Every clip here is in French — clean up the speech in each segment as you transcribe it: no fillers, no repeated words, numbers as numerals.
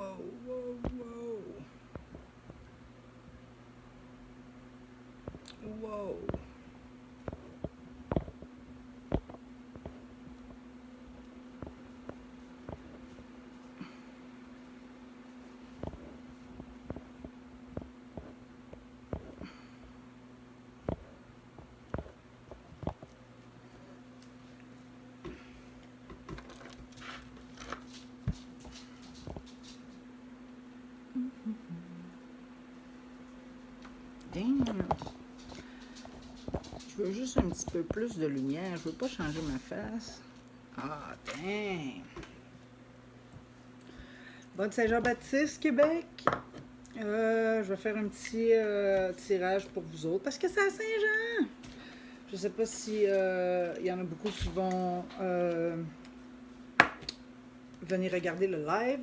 Wow, wow, wow. Wow. Damn. Je veux juste un petit peu plus de lumière. Je veux pas changer ma face. Ah, damn. Bonne Saint-Jean-Baptiste, Québec. Je vais faire un petit tirage pour vous autres parce que c'est à Saint-Jean. Je sais pas si y en a beaucoup qui vont venir regarder le live.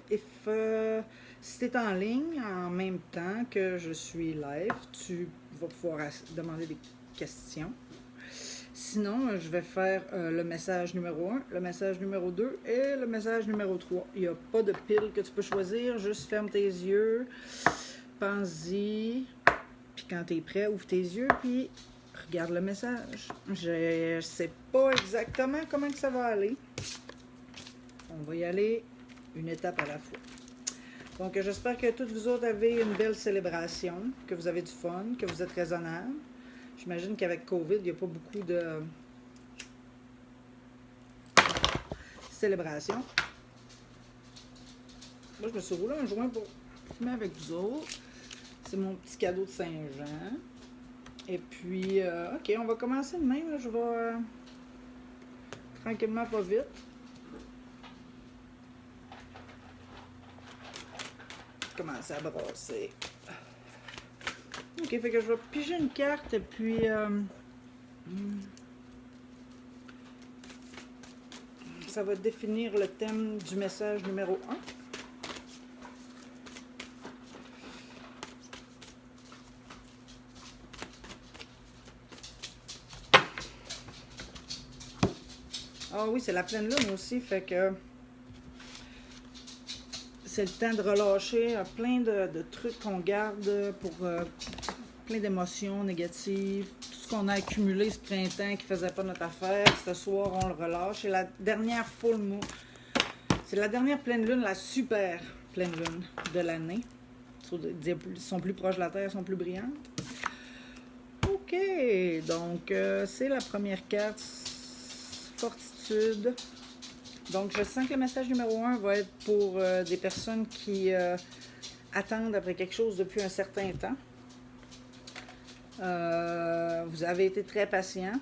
Si tu es en ligne en même temps que je suis live, tu vas pouvoir demander des questions. Sinon, je vais faire le message numéro 1, le message numéro 2 et le message numéro 3. Il n'y a pas de pile que tu peux choisir, juste ferme tes yeux, pense-y, puis quand tu es prêt, ouvre tes yeux, puis regarde le message. Je sais pas exactement comment que ça va aller. On va y aller une étape à la fois. Donc, j'espère que toutes vous autres avez une belle célébration, que vous avez du fun, que vous êtes raisonnable. J'imagine qu'avec COVID, il n'y a pas beaucoup de célébration. Moi, je me suis roulé un joint pour fumer avec vous autres. C'est mon petit cadeau de Saint-Jean. Et puis, OK, on va commencer de même. Là. Je vais tranquillement, pas vite. Commencer à brasser. OK, fait que je vais piger une carte et puis... ça va définir le thème du message numéro 1. Ah oui, c'est la pleine lune aussi, fait que c'est le temps de relâcher plein de trucs qu'on garde pour plein d'émotions négatives, tout ce qu'on a accumulé ce printemps qui faisait pas notre affaire. Ce soir, on le relâche. C'est la dernière full moon. C'est la dernière pleine lune, la super pleine lune de l'année. Ils sont plus proches de la Terre, sont plus brillantes. OK, donc c'est la première carte, Fortitude. Donc, je sens que le message numéro 1 va être pour des personnes qui attendent après quelque chose depuis un certain temps. Vous avez été très patient.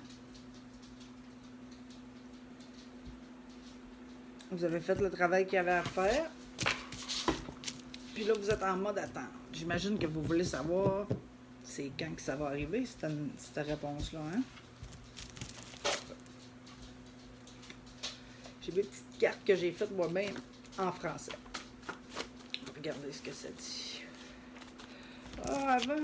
Vous avez fait le travail qu'il y avait à faire. Puis là, vous êtes en mode attente. J'imagine que vous voulez savoir c'est quand que ça va arriver, cette réponse-là. Hein? J'ai des petites cartes que j'ai faites moi-même en français. Regardez ce que ça dit. Ah, avant...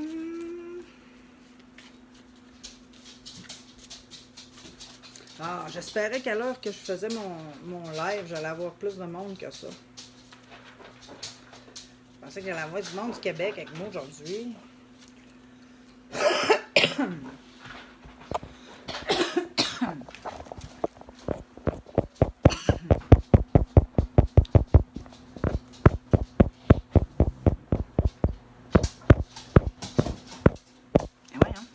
Ah, j'espérais qu'à l'heure que je faisais mon live, j'allais avoir plus de monde que ça. Je pensais qu'il y allait avoir du monde du Québec avec moi aujourd'hui. Et voyons.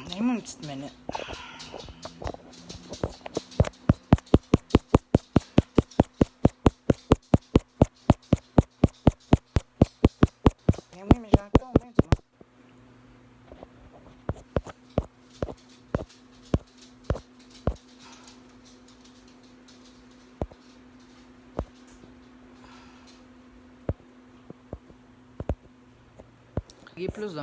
Donne-moi une petite minute. Mais oui, mais j'ai encore bien du monde. Il y a plus de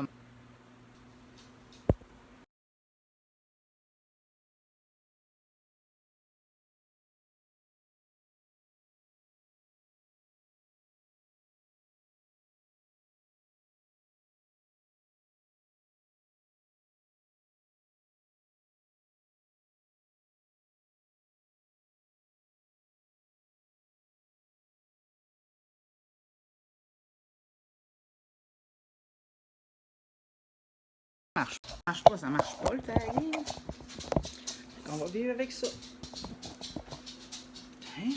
Ça marche pas le tagging. On va vivre avec ça. Hein?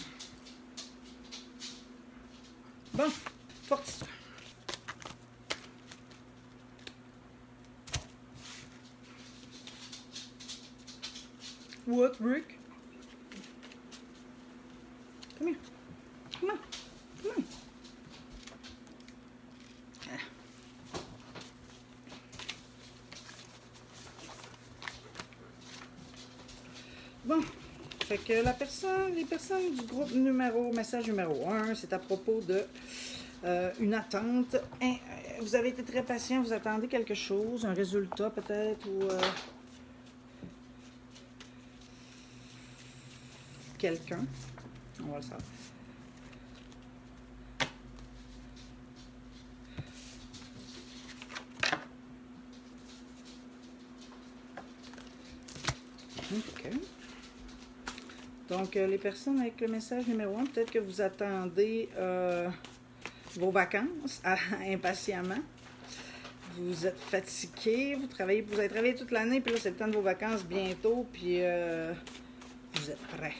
Bon, fortis-toi. What, Rick? Come here. Come on. Come on. Bon, fait que les personnes du groupe message numéro 1, c'est à propos de une attente. Vous avez été très patient, vous attendez quelque chose, un résultat peut-être, ou quelqu'un. On va le savoir. OK. Donc, les personnes avec le message numéro 1, peut-être que vous attendez vos vacances impatiemment. Vous êtes fatigué, vous avez travaillé toute l'année, puis là, c'est le temps de vos vacances bientôt, puis vous êtes prêts.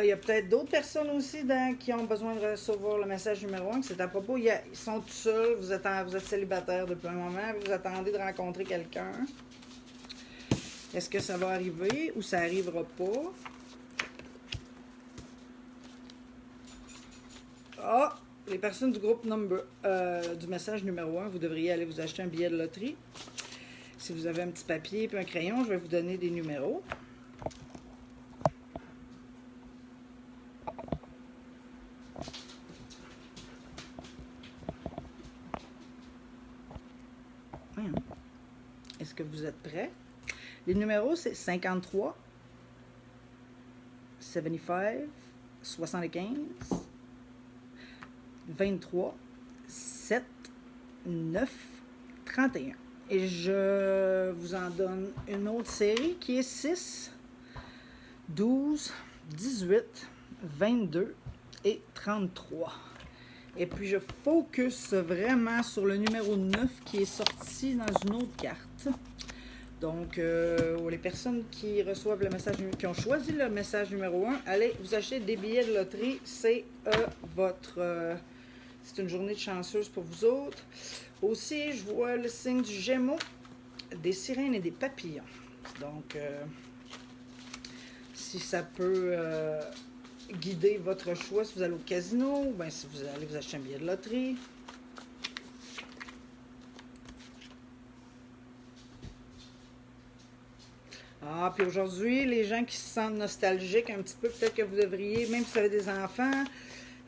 Il y a peut-être d'autres personnes aussi qui ont besoin de recevoir le message numéro 1, que c'est à propos, ils sont tout seuls, vous êtes célibataire depuis un moment, vous attendez de rencontrer quelqu'un. Est-ce que ça va arriver ou ça n'arrivera pas? Les personnes du groupe du message numéro 1, vous devriez aller vous acheter un billet de loterie. Si vous avez un petit papier et un crayon, je vais vous donner des numéros. Est-ce que vous êtes prêts? Les numéros, c'est 53, 75, 75, 23, 7, 9, 31. Et je vous en donne une autre série qui est 6, 12, 18, 22 et 33. Et puis je focus vraiment sur le numéro 9 qui est sorti dans une autre carte. Donc, les personnes qui reçoivent le message, qui ont choisi le message numéro 1, allez vous acheter des billets de loterie. C'est c'est une journée de chanceuse pour vous autres. Aussi, je vois le signe du Gémeaux, des sirènes et des papillons. Donc, si ça peut guider votre choix, si vous allez au casino, ou bien si vous allez vous acheter un billet de loterie. Puis aujourd'hui, les gens qui se sentent nostalgiques un petit peu, peut-être que vous devriez, même si vous avez des enfants,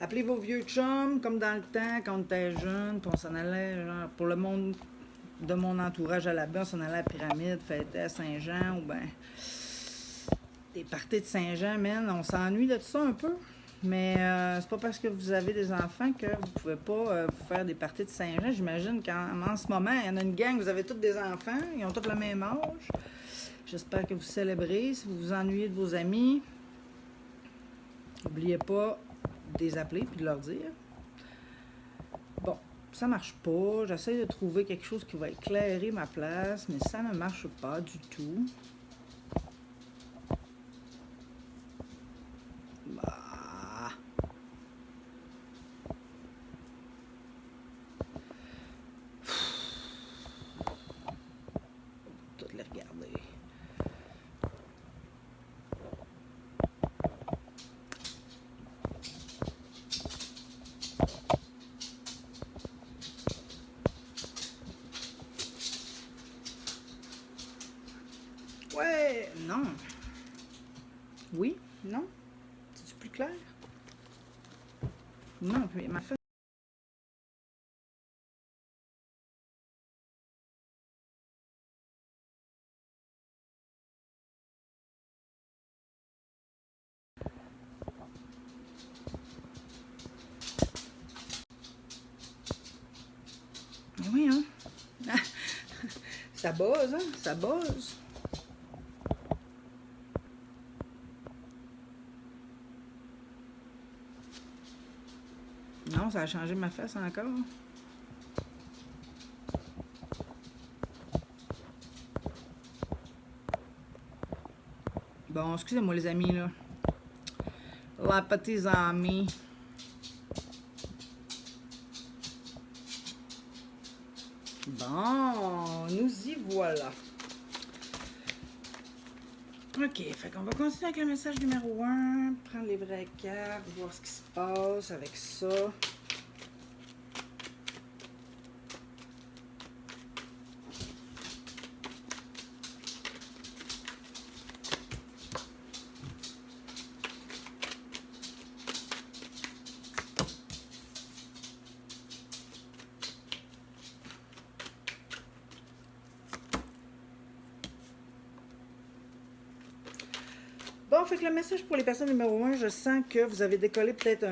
appeler vos vieux chums, comme dans le temps, quand on était jeune, puis on s'en allait, genre, pour le monde de mon entourage à la base, on s'en allait à la Pyramide, fêter à Saint-Jean, ou bien des parties de Saint-Jean, man, on s'ennuie de tout ça un peu. Mais c'est pas parce que vous avez des enfants que vous pouvez pas vous faire des parties de Saint-Jean. J'imagine qu'en ce moment, il y en a une gang, vous avez tous des enfants, ils ont tous le même âge. J'espère que vous célébrez. Si vous vous ennuyez de vos amis, n'oubliez pas de les appeler et de leur dire. Bon, ça marche pas. J'essaie de trouver quelque chose qui va éclairer ma place, mais ça ne marche pas du tout. Ouais, non. Oui, non. C'est plus clair? Non, mais ma femme. Mais oui, hein? Ça buzz, hein? Ça buzz. Non, ça a changé ma face encore. Bon, excusez-moi les amis, là. La petite amie. Bon, nous y voilà. OK, fait qu'on va continuer avec le message numéro 1. Prendre les vraies cartes, voir ce qui se passe avec ça. Bon, fait que le message pour les personnes numéro 1, je sens que vous avez décollé peut-être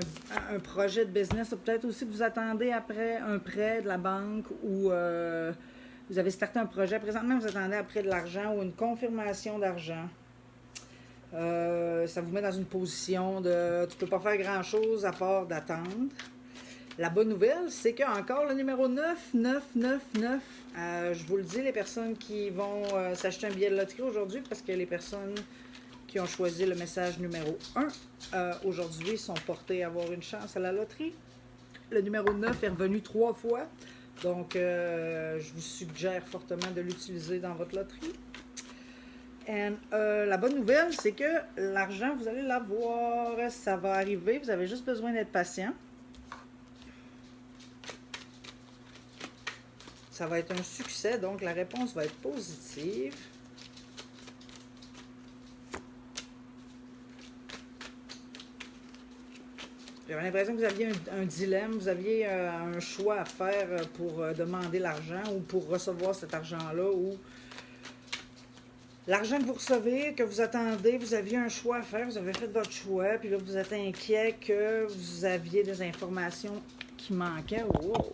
un projet de business, ou peut-être aussi que vous attendez après un prêt de la banque ou vous avez starté un projet. Présentement, vous attendez après de l'argent ou une confirmation d'argent. Ça vous met dans une position de tu peux pas faire grand-chose à part d'attendre. La bonne nouvelle, c'est que encore le numéro 9, 9, 9, 9, je vous le dis, les personnes qui vont s'acheter un billet de loterie aujourd'hui, parce que les personnes qui ont choisi le message numéro 1 aujourd'hui sont portés à avoir une chance à la loterie. Le numéro 9 est revenu 3 fois, donc je vous suggère fortement de l'utiliser dans votre loterie. Et la bonne nouvelle, c'est que l'argent, vous allez l'avoir, ça va arriver, vous avez juste besoin d'être patient. Ça va être un succès, donc la réponse va être positive. J'avais l'impression que vous aviez un dilemme, vous aviez un choix à faire pour demander l'argent ou pour recevoir cet argent-là, ou l'argent que vous recevez, que vous attendez, vous aviez un choix à faire, vous avez fait votre choix, puis là vous êtes inquiet que vous aviez des informations qui manquaient. Wow.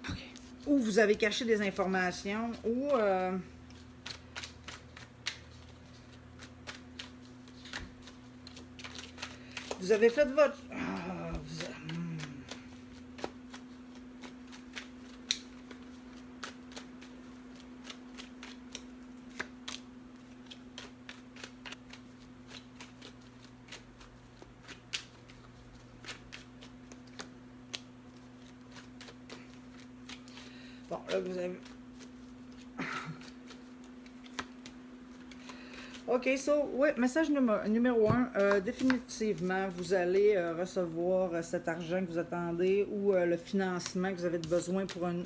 Okay. Ou vous avez caché des informations, ou vous avez fait votre... Bon, là, vous avez... OK, so, oui, message numéro 1. Définitivement, vous allez recevoir cet argent que vous attendez ou le financement que vous avez besoin pour un...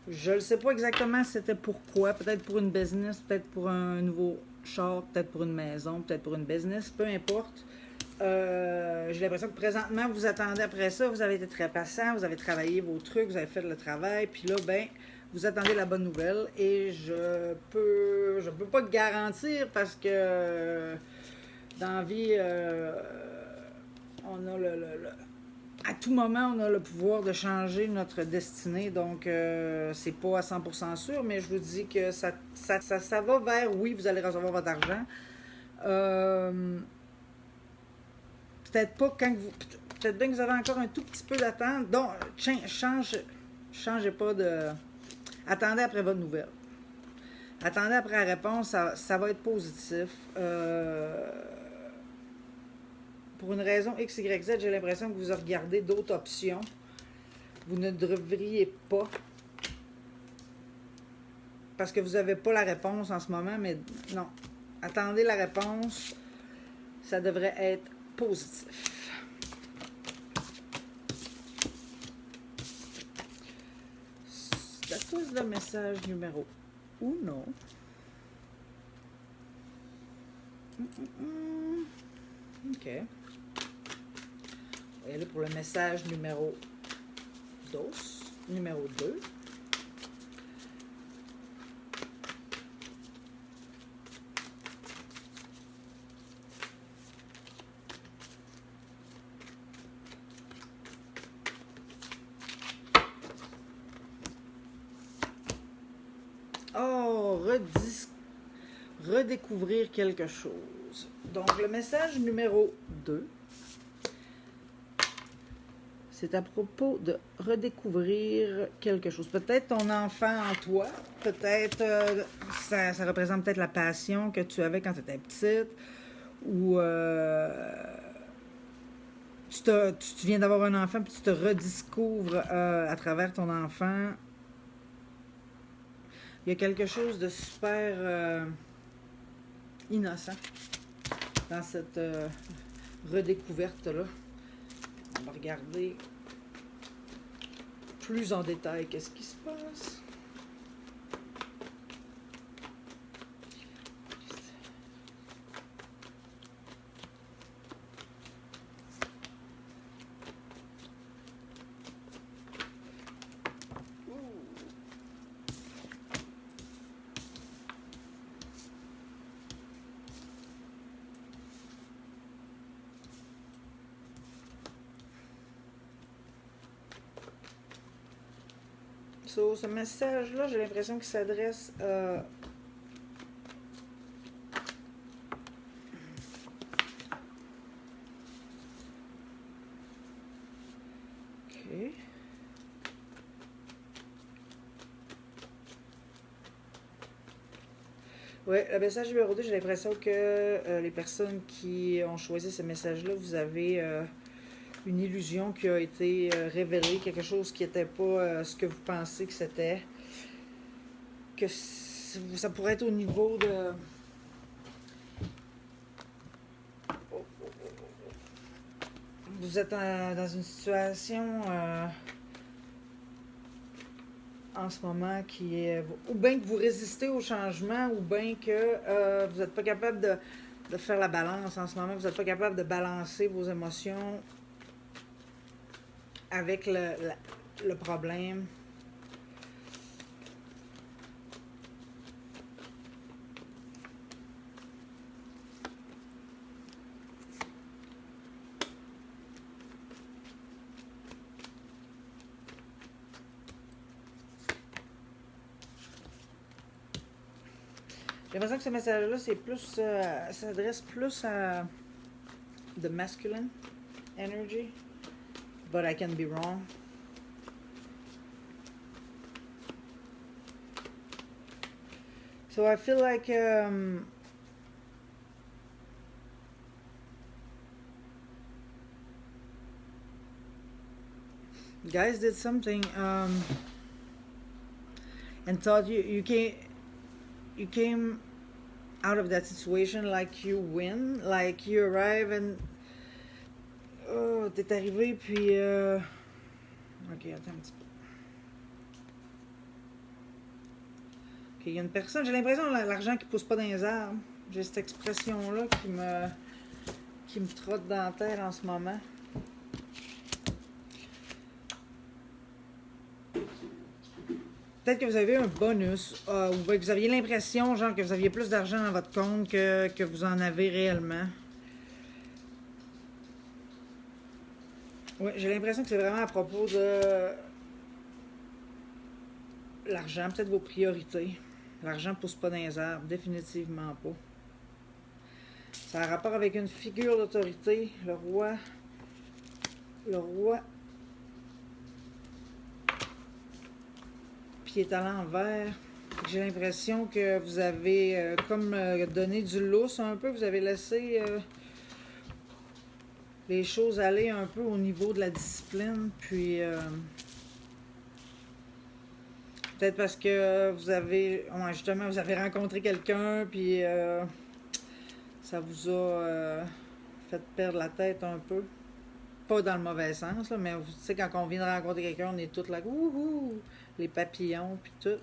Je ne sais pas exactement c'était pourquoi. Peut-être pour une business, peut-être pour un nouveau char, peut-être pour une maison, peut-être pour une business, peu importe. J'ai l'impression que présentement, vous attendez après ça, vous avez été très patient, vous avez travaillé vos trucs, vous avez fait le travail, puis là, ben, vous attendez la bonne nouvelle et je peux pas te garantir parce que dans la vie, on a à tout moment, on a le pouvoir de changer notre destinée, donc c'est pas à 100% sûr, mais je vous dis que ça va vers, oui, vous allez recevoir votre argent. Peut-être pas quand vous... Peut-être bien que vous avez encore un tout petit peu d'attente, donc changez pas de... Attendez après votre nouvelle. Attendez après la réponse, ça va être positif. Pour une raison X, Y, Z, j'ai l'impression que vous regardez d'autres options. Vous ne devriez pas. Parce que vous n'avez pas la réponse en ce moment, mais non. Attendez la réponse. Ça devrait être positif. Status de message numéro 1. OK. On va aller pour le message numéro 2. Numéro 2. Oh, redécouvrir quelque chose. Donc, le message numéro 2, c'est à propos de redécouvrir quelque chose. Peut-être ton enfant en toi, peut-être ça représente peut-être la passion que tu avais quand tu étais petite, ou tu viens d'avoir un enfant puis tu te redécouvres à travers ton enfant. Il y a quelque chose de super innocent dans cette redécouverte-là. On va regarder plus en détail qu'est-ce qui se passe. So, ce message-là, j'ai l'impression qu'il s'adresse à... OK. Oui, le message numéro 2, j'ai l'impression que les personnes qui ont choisi ce message-là, vous avez une illusion qui a été révélée, quelque chose qui n'était pas ce que vous pensez que c'était. Que ça pourrait être au niveau de... Vous êtes dans une situation en ce moment qui est... Ou bien que vous résistez au changement, ou bien que vous n'êtes pas capable de faire la balance en ce moment. Vous n'êtes pas capable de balancer vos émotions avec le problème. J'ai l'impression que ce message-là, c'est plus, s'adresse plus à the masculine energy, but I can be wrong. So I feel like guys did something and thought you came out of that situation like you win, like you arrive and oh, t'es arrivé puis ok, attends un petit peu. Ok, il y a une personne, j'ai l'impression l'argent qui pousse pas dans les arbres. J'ai cette expression là qui me trotte dans la terre en ce moment. Peut-être que vous avez un bonus, ou que vous aviez l'impression, genre, que vous aviez plus d'argent dans votre compte que vous en avez réellement. Oui, j'ai l'impression que c'est vraiment à propos de l'argent, peut-être vos priorités. L'argent ne pousse pas dans les arbres, définitivement pas. Ça a rapport avec une figure d'autorité, le roi. Le roi. Qui est à l'envers. J'ai l'impression que vous avez comme donné du lousse un peu. Vous avez laissé les choses aller un peu au niveau de la discipline. Puis peut-être parce que vous avez justement vous avez rencontré quelqu'un puis ça vous a fait perdre la tête un peu. Pas dans le mauvais sens, là, mais tu sais, quand on vient de rencontrer quelqu'un, on est tous là, wouhou, les papillons, puis tout.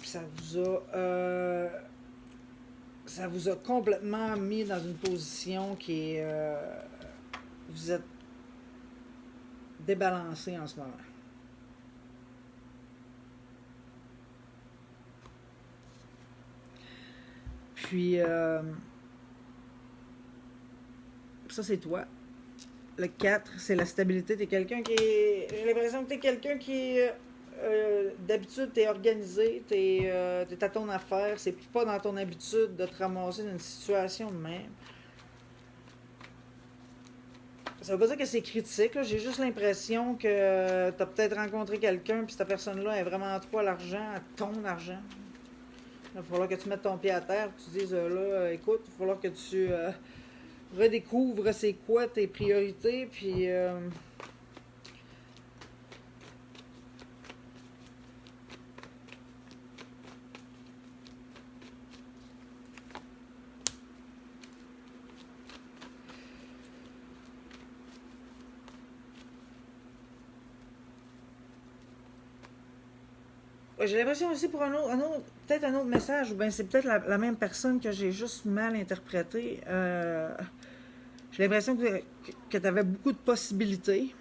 Puis ça vous a complètement mis dans une position qui est... vous êtes débalancé en ce moment. Puis... ça, c'est toi. Le 4, c'est la stabilité. T'es quelqu'un qui est... J'ai l'impression que t'es quelqu'un qui est d'habitude, tu es organisé, tu es, à ton affaire, c'est pas dans ton habitude de te ramasser dans une situation de même. Ça veut pas dire que c'est critique, là. J'ai juste l'impression que tu as peut-être rencontré quelqu'un, puis cette personne-là est vraiment trop à l'argent, à ton argent. Il va falloir que tu mettes ton pied à terre, que tu dises là, écoute, il va falloir que tu redécouvres c'est quoi tes priorités, puis. Ouais, j'ai l'impression aussi pour peut-être un autre message, ou bien c'est peut-être la même personne que j'ai juste mal interprété. J'ai l'impression que tu avais beaucoup de possibilités.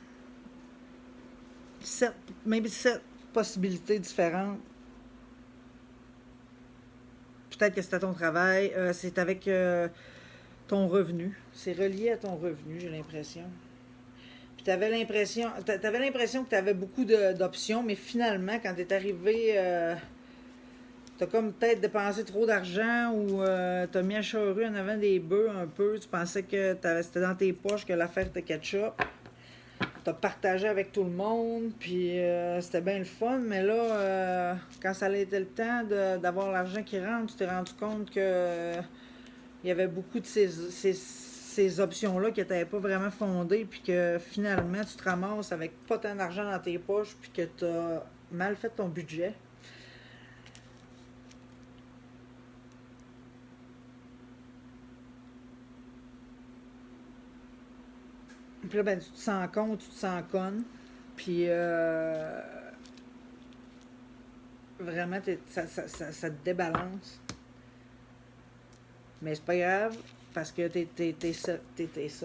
Même 7 possibilités différentes. Peut-être que c'était ton travail. C'est avec ton revenu. C'est relié à ton revenu, j'ai l'impression. Puis t'avais l'impression que tu avais beaucoup d'options, mais finalement, quand t'es arrivé, t'as comme peut-être dépensé trop d'argent ou t'as mis à charrue en avant des bœufs un peu. Tu pensais que c'était dans tes poches que l'affaire était ketchup. T'as partagé avec tout le monde, puis c'était bien le fun, mais là, quand ça a été le temps d'avoir l'argent qui rentre, tu t'es rendu compte que il y avait beaucoup de ces options-là qui n'étaient pas vraiment fondées, puis que finalement, tu te ramasses avec pas tant d'argent dans tes poches, puis que tu as mal fait ton budget. Puis là, ben, tu te sens con, tu te sens conne, puis vraiment, ça te débalance. Mais c'est pas grave, parce que t'es ça. Puis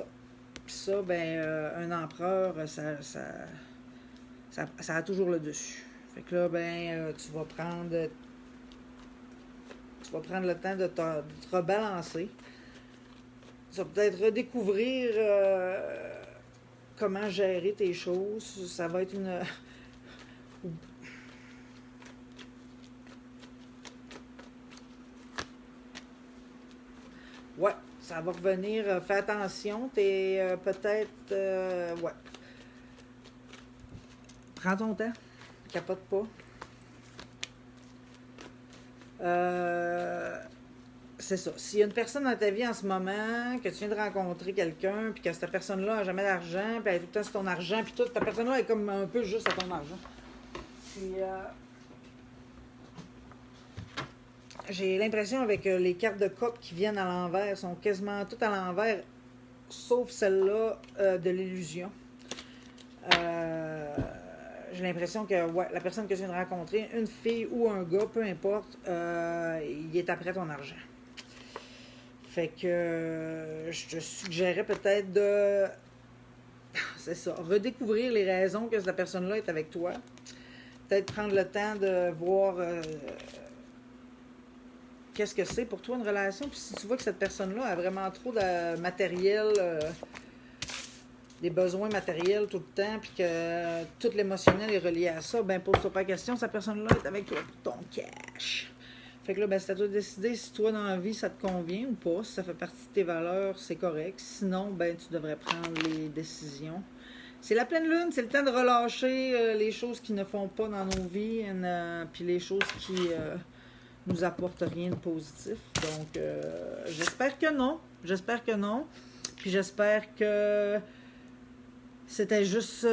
ça, ben, un empereur, ça a toujours le dessus. Fait que là, ben, tu vas prendre le temps de te rebalancer. Tu vas peut-être redécouvrir comment gérer tes choses. Ça va être une... Ouais, ça va revenir. Fais attention. T'es peut-être... ouais. Prends ton temps. Capote pas. C'est ça. S'il y a une personne dans ta vie en ce moment, que tu viens de rencontrer quelqu'un, puis que cette personne-là n'a jamais d'argent, puis elle est tout le temps sur ton argent, puis toute ta personne-là est comme un peu juste à ton argent. Puis, j'ai l'impression avec les cartes de coupe qui viennent à l'envers, sont quasiment toutes à l'envers, sauf celle-là de l'illusion. J'ai l'impression que ouais, la personne que tu viens de rencontrer, une fille ou un gars, peu importe, il est après ton argent. Fait que je te suggérais peut-être de, c'est ça, redécouvrir les raisons que cette personne-là est avec toi. Peut-être prendre le temps de voir qu'est-ce que c'est pour toi une relation. Puis si tu vois que cette personne-là a vraiment trop de matériel, des besoins matériels tout le temps, puis que tout l'émotionnel est relié à ça, ben pose-toi pas la question, cette personne-là est avec toi pour ton cash. Fait que là, ben, c'est à toi de décider si toi, dans la vie, ça te convient ou pas. Si ça fait partie de tes valeurs, c'est correct. Sinon, ben, tu devrais prendre les décisions. C'est la pleine lune, c'est le temps de relâcher les choses qui ne font pas dans nos vies, puis les choses qui nous apportent rien de positif. Donc, j'espère que non. J'espère que non. Puis j'espère que c'était juste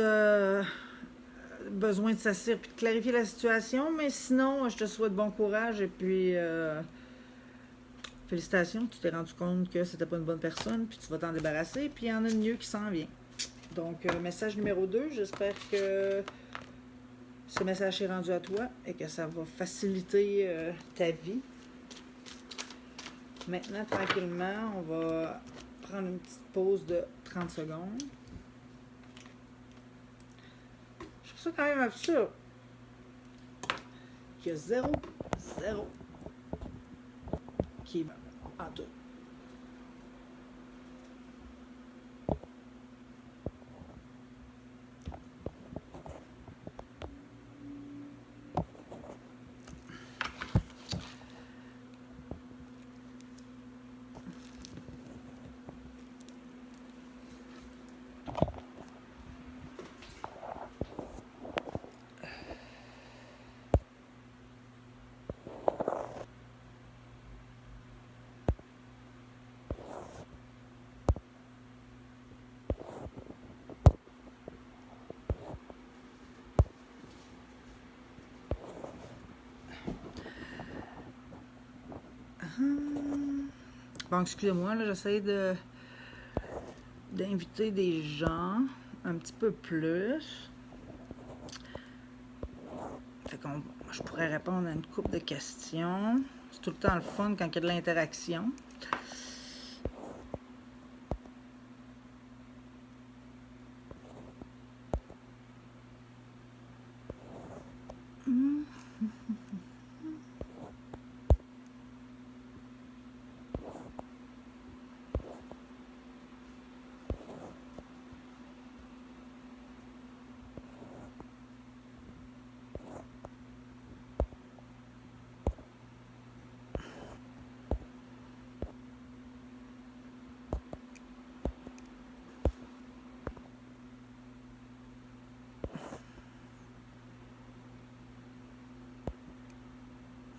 besoin de s'assurer et de clarifier la situation. Mais sinon, je te souhaite bon courage et puis félicitations. Tu t'es rendu compte que c'était pas une bonne personne, puis tu vas t'en débarrasser. Puis il y en a de mieux qui s'en vient. Donc, message numéro 2, j'espère que ce message est rendu à toi et que ça va faciliter ta vie. Maintenant, tranquillement, on va prendre une petite pause de 30 secondes. Je trouve ça quand même absurde qu'il y a 0 qui va en tout. Bon, excusez-moi, là, j'essaie d'inviter des gens un petit peu plus. Fait qu'on, je pourrais répondre à une couple de questions. C'est tout le temps le fun quand il y a de l'interaction.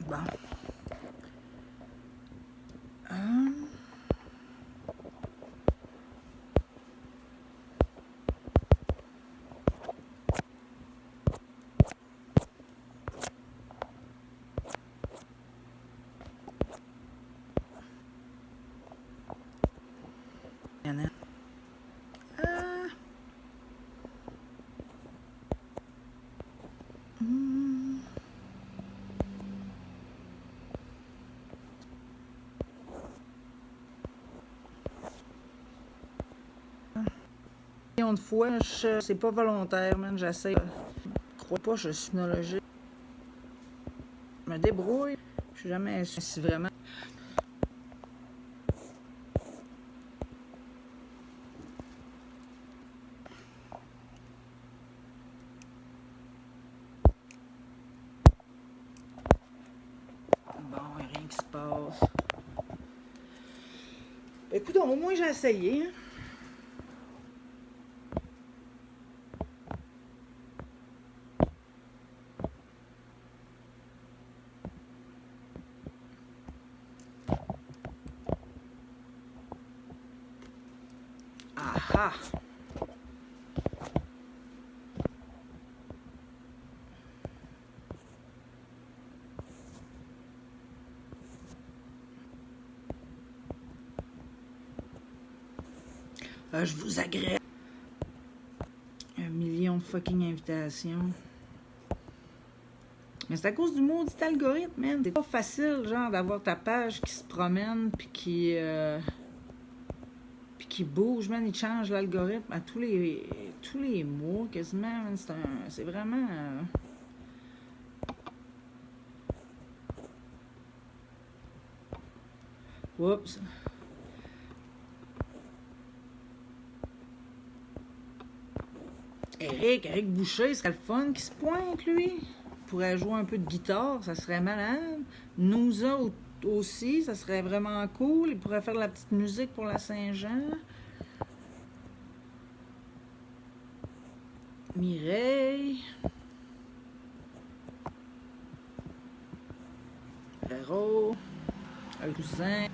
Bon. Il y en a. De fois, c'est pas volontaire, man. J'essaie. Je crois pas, je suis technologique. Je me débrouille. Je suis jamais si vraiment. Bon, il n'y a rien qui se passe. Écoute, au moins j'ai essayé. Hein. Ah! Je vous agrée. 1 million de fucking invitations. Mais c'est à cause du maudit algorithme, man. C'est pas facile, genre, d'avoir ta page qui se promène puis qui bouge, man. Il change l'algorithme à tous les mois, quasiment, man. C'est vraiment... Oups. Eric Boucher, serait le fun qui se pointe, lui. Il pourrait jouer un peu de guitare, ça serait malade. Nouza aussi, ça serait vraiment cool. Il pourrait faire de la petite musique pour la Saint-Jean. Mireille. Véro. Le cousin.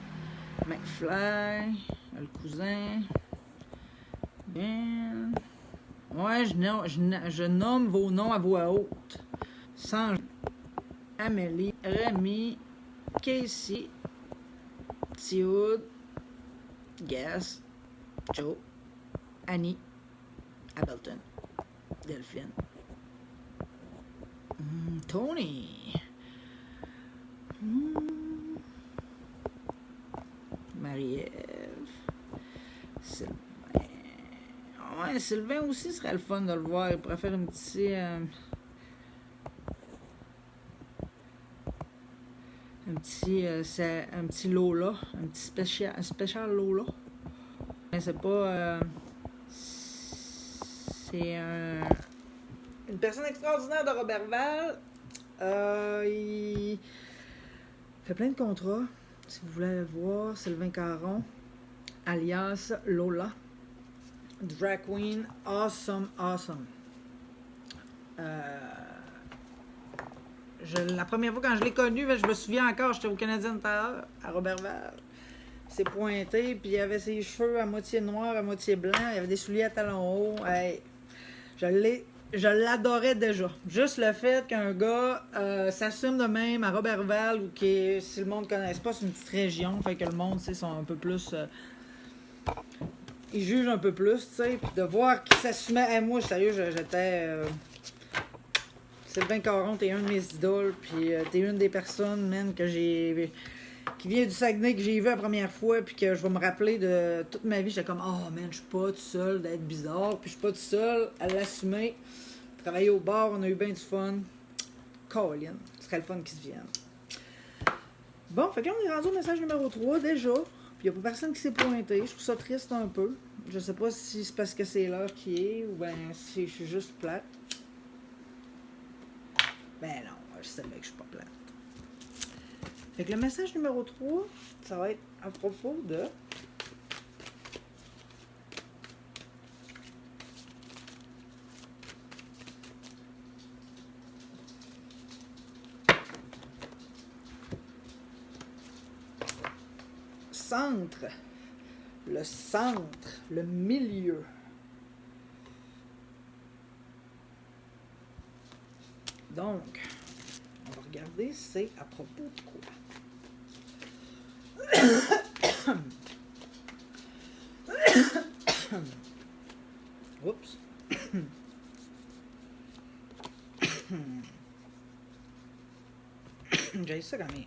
McFly. Le cousin. Bien. Ouais, je nomme vos noms à voix haute. Sans Amélie, Rémi, Casey, Tioud, Gas, Joe, Annie, Ableton, Delphine, Tony, Marie-Ève, Sylvain. Ouais, Sylvain aussi serait le fun de le voir. Il pourrait faire un petit Lola, un petit spécial Lola. Mais c'est pas... c'est une personne extraordinaire de Roberval. Il fait plein de contrats. Si vous voulez aller le voir, Sylvain Caron, alias Lola. Drag queen, awesome. La première fois quand je l'ai connu, je me souviens encore, j'étais au Canadien Tower à Roberval. Il s'est pointé, puis il avait ses cheveux à moitié noirs, à moitié blancs, il avait des souliers à talons hauts. Hey, je l'ai je l'adorais déjà. Juste le fait qu'un gars s'assume de même à Robertval, ou qui, si le monde ne connaisse pas, c'est une petite région, fait que le monde, tu sais, sont un peu plus... ils jugent un peu plus, tu sais, puis de voir qu'il s'assumait... Hey, moi, sérieux, j'étais... Sylvain Caron, t'es un de mes idoles, puis t'es une des personnes, man, que j'ai... qui vient du Saguenay, que j'ai vu la première fois, puis que je vais me rappeler de toute ma vie. J'étais comme, oh man, je suis pas tout seul d'être bizarre, puis je suis pas tout seul à l'assumer. Travailler au bar, on a eu bien du fun. Colin, ce serait le fun qu'ils se viennent. Bon, fait que là, on est rendu au message numéro 3 déjà. Puis il n'y a pas personne qui s'est pointé. Je trouve ça triste un peu. Je sais pas si c'est parce que c'est l'heure qui est, ou ben si je suis juste plate. Ben non, je sais bien que je suis pas plate. Fait que le message numéro 3, ça va être à propos de... centre. Le centre, le milieu. Donc, on va regarder c'est à propos de quoi. Oups. J'ai ça quand même.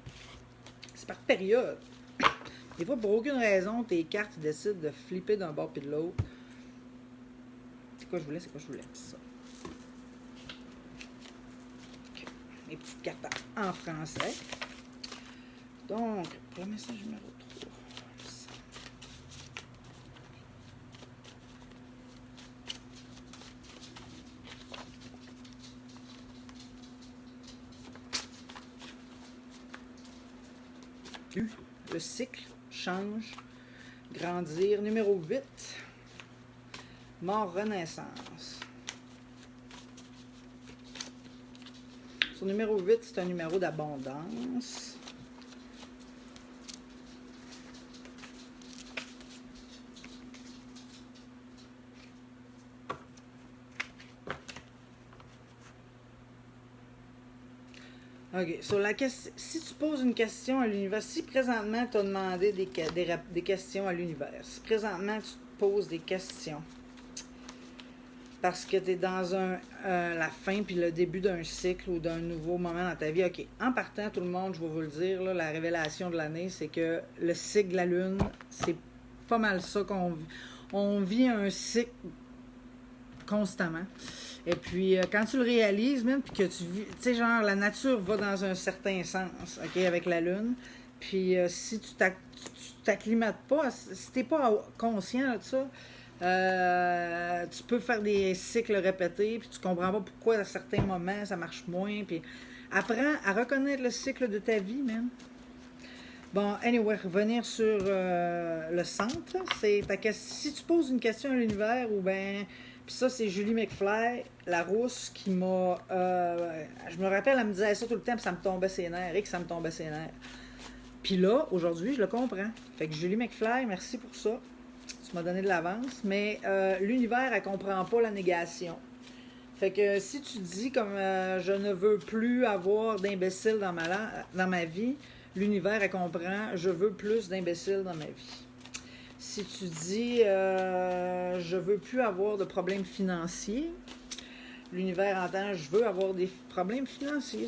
C'est par période. Des fois, pour aucune raison, tes cartes décident de flipper d'un bord puis de l'autre. C'est quoi je voulais? Ça. Okay. Les petites cartes en français. Donc, pour le message numéro 3. Le cycle change, grandir. Numéro 8, mort, renaissance. Sur numéro 8, c'est un numéro d'abondance. OK. Si tu poses une question à l'univers, si présentement tu as demandé des questions à l'univers, si présentement tu te poses des questions parce que tu es dans la fin puis le début d'un cycle ou d'un nouveau moment dans ta vie, OK. En partant, tout le monde, je vais vous le dire, là, la révélation de l'année, c'est que le cycle de la Lune, c'est pas mal ça qu'on vit. On vit un cycle constamment. Et puis, quand tu le réalises, même, puis que tu sais, genre, la nature va dans un certain sens, OK, avec la Lune. Puis, si tu t'acclimates pas, si t'es pas conscient de ça, tu peux faire des cycles répétés, puis tu comprends pas pourquoi à certains moments ça marche moins. Puis, apprends à reconnaître le cycle de ta vie, même. Bon, anyway, revenir sur le centre, c'est si tu poses une question à l'univers, ou ben... Puis ça, c'est Julie McFly, la rousse, qui m'a... je me rappelle, elle me disait ça tout le temps, puis ça me tombait ses nerfs, et que ça me tombait ses nerfs. Puis là, aujourd'hui, je le comprends. Fait que Julie McFly, merci pour ça. Tu m'as donné de l'avance. Mais l'univers, elle comprend pas la négation. Fait que si tu dis comme je ne veux plus avoir d'imbéciles dans ma vie, l'univers, elle comprend je veux plus d'imbéciles dans ma vie. Si tu dis je veux plus avoir de problèmes financiers, l'univers entend je veux avoir des problèmes financiers.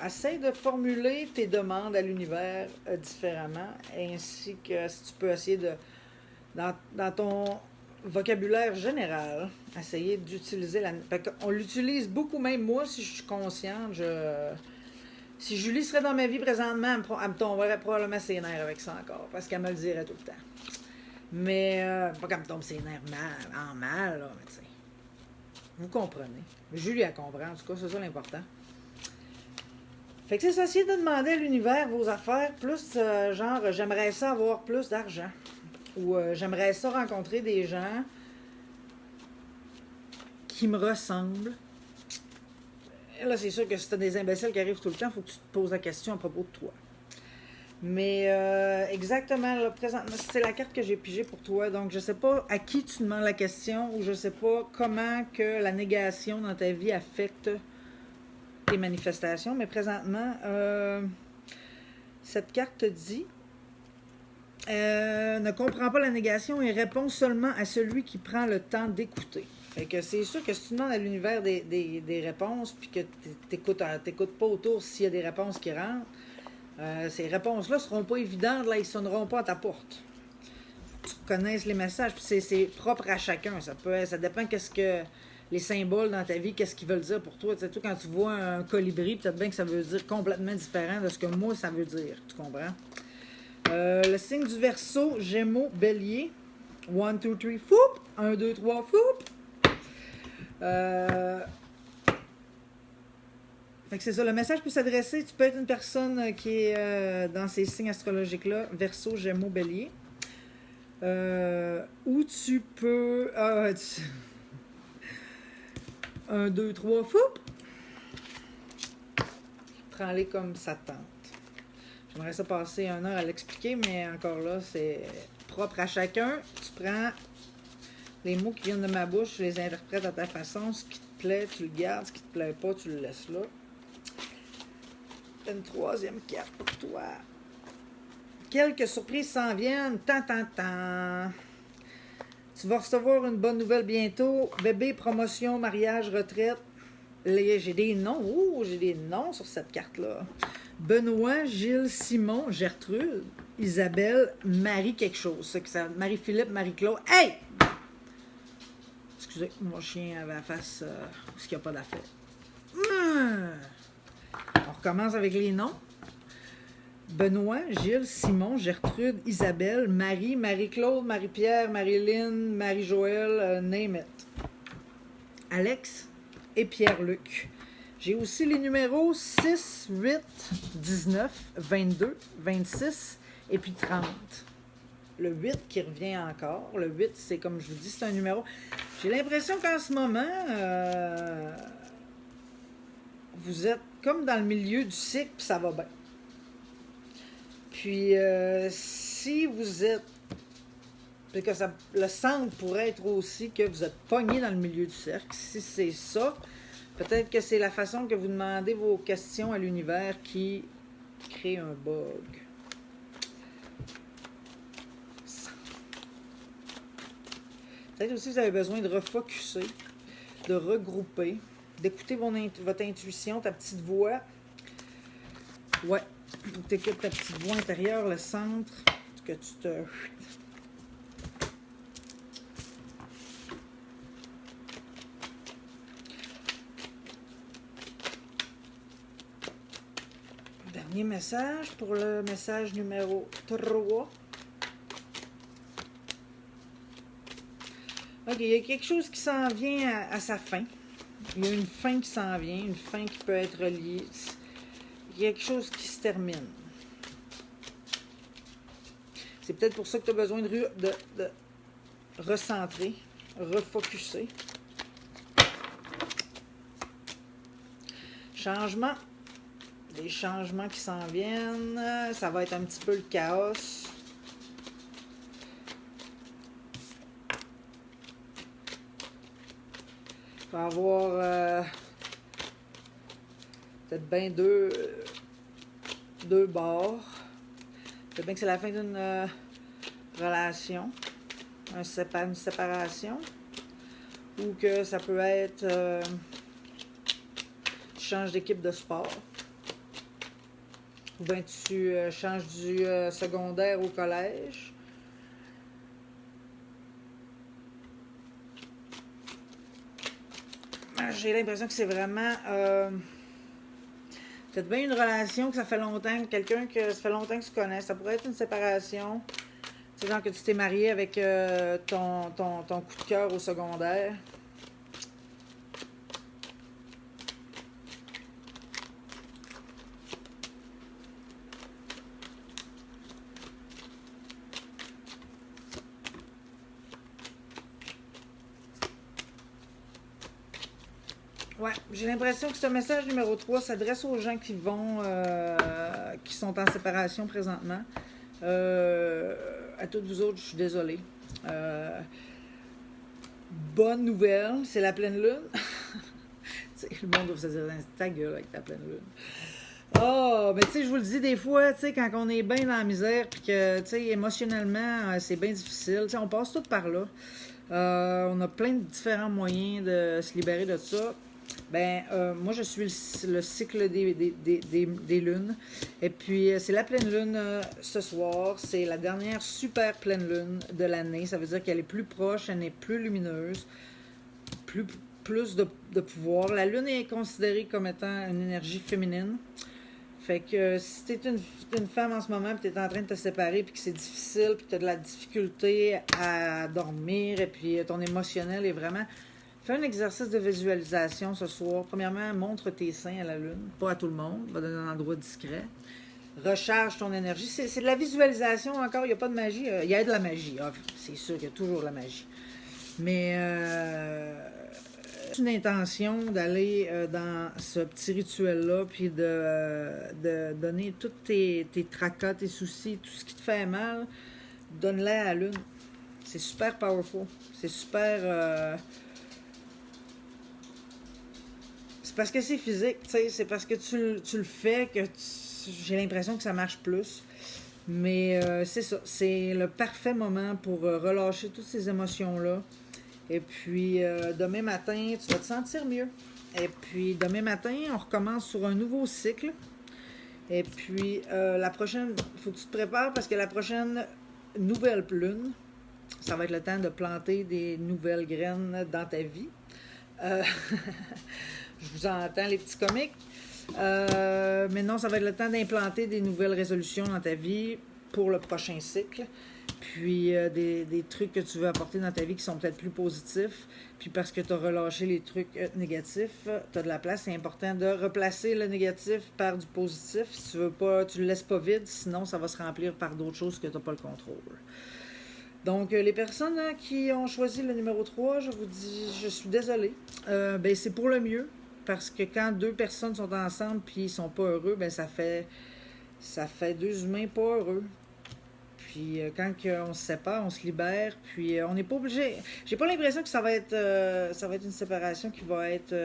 Essaye de formuler tes demandes à l'univers différemment, ainsi que si tu peux essayer de, dans ton vocabulaire général, essayer d'utiliser on l'utilise beaucoup, même moi, si je suis consciente, si Julie serait dans ma vie présentement, elle me tomberait probablement ses nerfs avec ça encore, parce qu'elle me le dirait tout le temps. Mais, pas qu'elle me tombe ses nerfs mal, là, mais tu sais. Vous comprenez. Julie, elle comprend, en tout cas, c'est ça l'important. Fait que c'est ça, essayez de demander à l'univers vos affaires, plus genre, j'aimerais ça avoir plus d'argent. Ou j'aimerais ça rencontrer des gens qui me ressemblent. Et là, c'est sûr que si tu as des imbéciles qui arrivent tout le temps, il faut que tu te poses la question à propos de toi. Mais exactement, là, présentement, c'est la carte que j'ai pigée pour toi. Donc, je sais pas à qui tu demandes la question ou je sais pas comment que la négation dans ta vie affecte tes manifestations. Mais présentement, cette carte te dit ne comprend pas la négation et répond seulement à celui qui prend le temps d'écouter. Fait que c'est sûr que si tu demandes à l'univers des réponses, puis que t'écoutes pas autour s'il y a des réponses qui rentrent, ces réponses-là seront pas évidentes, là, ils sonneront pas à ta porte. Tu connaisses les messages, puis c'est propre à chacun. Ça dépend qu'est-ce que les symboles dans ta vie, qu'est-ce qu'ils veulent dire pour toi. Tu sais, toi, quand tu vois un colibri, peut-être bien que ça veut dire complètement différent de ce que moi, ça veut dire. Tu comprends? Le signe du Verseau, Gémeaux, Bélier. 1, 2, 3, foup! 1, 2, 3, foup! Fait que c'est ça, le message peut s'adresser, tu peux être une personne qui est dans ces signes astrologiques-là, Verseau, Gémeaux, Bélier. Ou tu peux... 1, 2, 3, foup! Prends-les comme ça te tente. J'aimerais ça passer 1 heure à l'expliquer, mais encore là, c'est propre à chacun. Tu prends les mots qui viennent de ma bouche, tu les interprètes à ta façon. Ce qui te plaît, tu le gardes. Ce qui te plaît pas, tu le laisses là. Une 3e carte pour toi. Quelques surprises s'en viennent. Tant. Tu vas recevoir une bonne nouvelle bientôt. Bébé, promotion, mariage, retraite. J'ai des noms. Oh, j'ai des noms sur cette carte-là. Benoît, Gilles, Simon, Gertrude, Isabelle, Marie quelque chose. Marie-Philippe, Marie-Claude. Hey! Excusez, mon chien avait la face parce qu'il n'y a pas d'affaire. On recommence avec les noms. Benoît, Gilles, Simon, Gertrude, Isabelle, Marie, Marie-Claude, Marie-Pierre, Marie-Lynne, Marie-Joëlle, name it. Alex et Pierre-Luc. J'ai aussi les numéros 6, 8, 19, 22, 26 et puis 30. Le 8 qui revient encore. Le 8, c'est comme je vous dis, c'est un numéro. J'ai l'impression qu'en ce moment, vous êtes comme dans le milieu du cycle, puis ça va bien. Puis, si vous êtes... que le centre pourrait être aussi que vous êtes pogné dans le milieu du cercle. Si c'est ça, peut-être que c'est la façon que vous demandez vos questions à l'univers qui crée un bug. Peut-être aussi que vous avez besoin de refocuser, de regrouper, d'écouter votre intuition, ta petite voix. Ouais, tu écoutes ta petite voix intérieure, le centre, que tu te... Dernier message pour le message numéro 3. OK, il y a quelque chose qui s'en vient à sa fin. Il y a une fin qui s'en vient, une fin qui peut être liée. Il y a quelque chose qui se termine. C'est peut-être pour ça que tu as besoin de recentrer, refocuser. Changement. Des changements qui s'en viennent. Ça va être un petit peu le chaos. Il va y avoir peut-être bien deux bords. Peut-être bien que c'est la fin d'une relation, une séparation. Ou que ça peut être tu changes d'équipe de sport. Ou bien tu changes du secondaire au collège. J'ai l'impression que c'est vraiment peut-être bien une relation que ça fait longtemps, quelqu'un que ça fait longtemps que tu connais. Ça pourrait être une séparation. C'est genre que tu t'es marié avec ton coup de cœur au secondaire. Ouais, j'ai l'impression que ce message numéro 3 s'adresse aux gens qui sont en séparation présentement. À toutes vous autres, je suis désolée. Euh, Bonne nouvelle, c'est la pleine lune. Le monde doit se dire, ta gueule avec ta pleine lune. Oh, mais tu sais, je vous le dis des fois, tu sais, quand on est bien dans la misère, puis que, tu sais, émotionnellement, c'est bien difficile, tu sais, on passe tout par là. On a plein de différents moyens de se libérer de ça. Ben, moi, je suis le cycle des lunes. Et puis, c'est la pleine lune ce soir. C'est la dernière super pleine lune de l'année. Ça veut dire qu'elle est plus proche, elle est plus lumineuse, plus, plus de pouvoir. La lune est considérée comme étant une énergie féminine. Fait que si t'es une femme en ce moment, puis t'es en train de te séparer, puis que c'est difficile, puis t'as de la difficulté à dormir, et puis ton émotionnel est vraiment... Fais un exercice de visualisation ce soir. Premièrement, montre tes seins à la lune, pas à tout le monde, va dans un endroit discret. Recharge ton énergie. C'est de la visualisation encore, il n'y a pas de magie. Il y a de la magie, c'est sûr qu'il y a toujours de la magie. Mais une intention d'aller dans ce petit rituel-là, puis de donner tous tes tracas, tes soucis, tout ce qui te fait mal, donne-les à la lune. C'est super powerful. C'est super... c'est parce que c'est physique, tu sais, c'est parce que tu le fais que j'ai l'impression que ça marche plus. Mais c'est ça, c'est le parfait moment pour relâcher toutes ces émotions-là. Et puis, demain matin, tu vas te sentir mieux. Et puis, demain matin, on recommence sur un nouveau cycle. Et puis, la prochaine, il faut que tu te prépares parce que la prochaine nouvelle lune, ça va être le temps de planter des nouvelles graines dans ta vie. Je vous entends, les petits comiques. Mais non, ça va être le temps d'implanter des nouvelles résolutions dans ta vie pour le prochain cycle. Puis des trucs que tu veux apporter dans ta vie qui sont peut-être plus positifs. Puis parce que tu as relâché les trucs négatifs, tu as de la place. C'est important de replacer le négatif par du positif. Si tu veux pas, tu le laisses pas vide, sinon ça va se remplir par d'autres choses que tu n'as pas le contrôle. Donc, les personnes qui ont choisi le numéro 3, je vous dis, je suis désolée. Ben, c'est pour le mieux. Parce que quand deux personnes sont ensemble puis ils sont pas heureux, ben ça fait deux humains pas heureux. Puis quand on se sépare, on se libère, puis on n'est pas obligé. J'ai pas l'impression que ça va être une séparation qui va être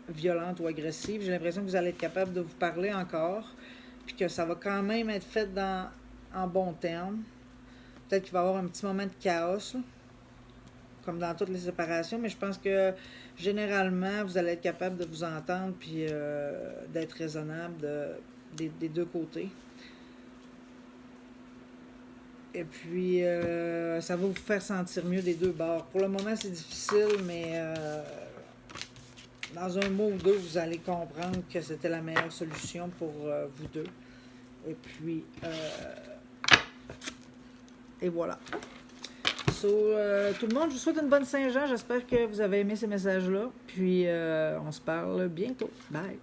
violente ou agressive. J'ai l'impression que vous allez être capable de vous parler encore, puis que ça va quand même être fait en bons termes. Peut-être qu'il va y avoir un petit moment de chaos, là, comme dans toutes les séparations, mais je pense que généralement, vous allez être capable de vous entendre puis d'être raisonnable des deux côtés. Et puis, ça va vous faire sentir mieux des deux bords. Pour le moment, c'est difficile, mais dans un mois ou deux, vous allez comprendre que c'était la meilleure solution pour vous deux. Et puis, et voilà. So, tout le monde, je vous souhaite une bonne Saint-Jean. J'espère que vous avez aimé ces messages-là. Puis, on se parle bientôt. Bye!